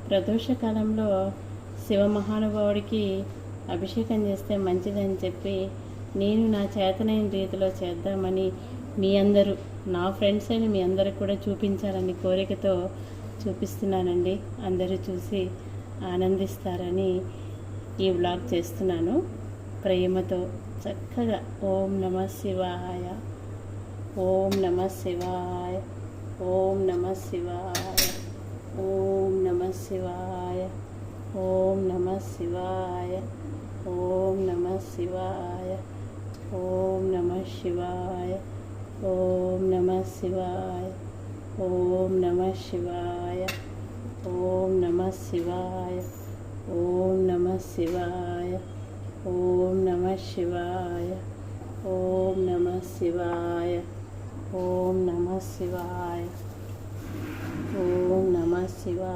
ప్రదోషకాలంలో శివ మహానుభావుడికి అభిషేకం చేస్తే మంచిదని చెప్పి నేను నా చేతనైన రీతిలో చేద్దామని మీ అందరూ, నా ఫ్రెండ్స్ అయిన మీ అందరికి కూడా చూపించాలని కోరికతో చూపిస్తున్నానండి. అందరూ చూసి ఆనందిస్తారని ఈ వ్లాగ్ చేస్తున్నాను. ప్రేమతో చక్కగా ఓం నమ శివాయ, ఓం నమ శివాయ, ఓం నమ శివాయ, ఓం నమ శివాయ, ఓం నమ శివాయ, ఓం నమ శివాయ, ఓం నమ శివాయ, ఓం నమ శివాయ, ఓం నమ శివాయ, ఓం నమ శివాయ, ఓం నమ శివాయ, ఓం నమ శివాయ, ఓం నమ శివాయ, ఓం నమ శివాయ, ఓం నమ శివాయ.